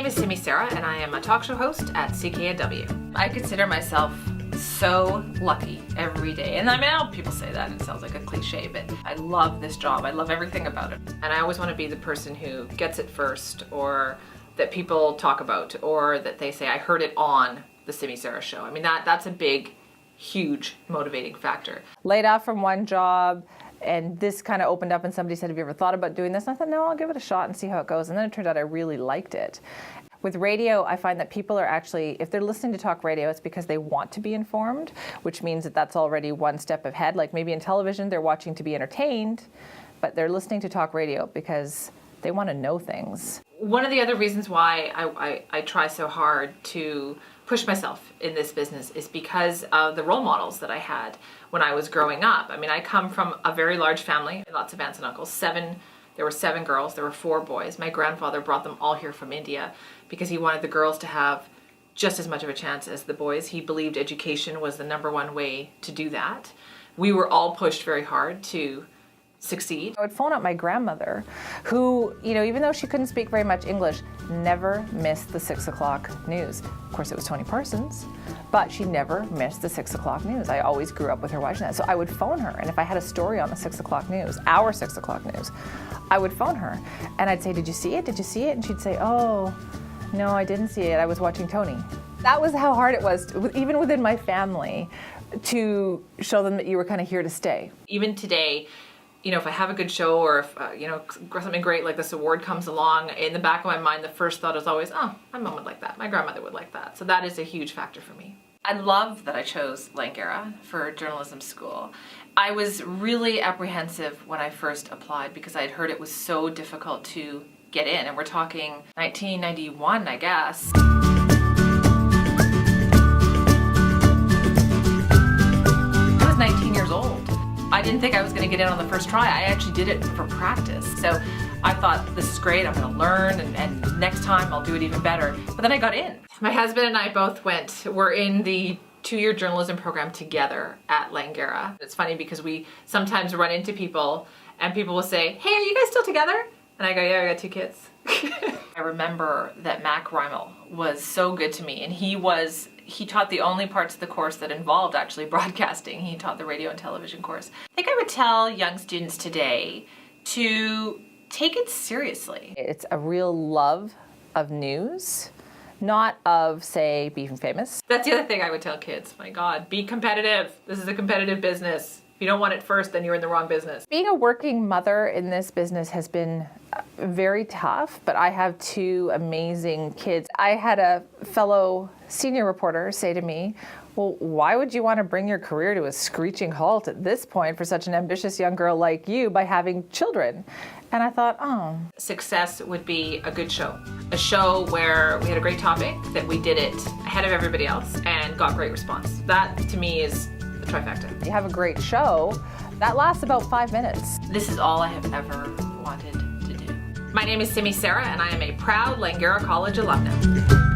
is Simi Sara, and I am a talk show host at CKNW. I consider myself so lucky every day. And I mean, I know people say that, it sounds like a cliche, but I love this job. I love everything about it. And I always want to be the person who gets it first, or that people talk about, or that they say, I heard it on the Simi Sara show. I mean, that's a big, huge motivating factor. Laid off from one job, and this kind of opened up and somebody said, have you ever thought about doing this? And I thought, no, I'll give it a shot and see how it goes. And then it turned out I really liked it. With radio, I find that people are actually, if they're listening to talk radio, it's because they want to be informed, which means that that's already one step ahead. Like maybe in television, they're watching to be entertained, but they're listening to talk radio because they want to know things. One of the other reasons why I try so hard to push myself in this business is because of the role models that I had when I was growing up. I mean, I come from a very large family, lots of aunts and uncles. There were 7 girls, there were 4 boys. My grandfather brought them all here from India because he wanted the girls to have just as much of a chance as the boys. He believed education was the #1 way to do that. We were all pushed very hard to succeed. I would phone up my grandmother, who, even though she couldn't speak very much English, never missed the 6 o'clock news. Of course, it was Tony Parsons, but she never missed the 6 o'clock news. I always grew up with her watching that. So I would phone her, and if I had a story on the 6 o'clock news, our 6 o'clock news, I would phone her, and I'd say, did you see it? Did you see it? And she'd say, oh, no, I didn't see it. I was watching Tony. That was how hard it was, even within my family, to show them that you were kind of here to stay. Even today, if I have a good show, or if, something great like this award comes along, in the back of my mind, the first thought is always, oh, my mom would like that. My grandmother would like that. So that is a huge factor for me. I love that I chose Langara for journalism school. I was really apprehensive when I first applied because I had heard it was so difficult to get in. And we're talking 1991, I guess. I was 19 years old. I didn't think I was going to get in on the first try. I actually did it for practice. So I thought, this is great, I'm going to learn, and next time I'll do it even better. But then I got in. My husband and I both we're in the 2-year journalism program together at Langara. It's funny because we sometimes run into people and people will say, hey, are you guys still together? And I go, yeah, I got 2 kids. I remember that Mac Reimel was so good to me, and he taught the only parts of the course that involved actually broadcasting. He taught the radio and television course. I think I would tell young students today to take it seriously. It's a real love of news, not of, say, being famous. That's the other thing I would tell kids. My God, be competitive. This is a competitive business. If you don't want it first, then you're in the wrong business. Being a working mother in this business has been very tough, but I have 2 amazing kids. I had a fellow senior reporter say to me, well, why would you want to bring your career to a screeching halt at this point for such an ambitious young girl like you by having children? And I thought, oh. Success would be a good show. A show where we had a great topic, that we did it ahead of everybody else and got great response. That, to me, is the trifecta. You have a great show that lasts about 5 minutes. This is all I have ever wanted to do. My name is Simi Sara, and I am a proud Langara College alumna.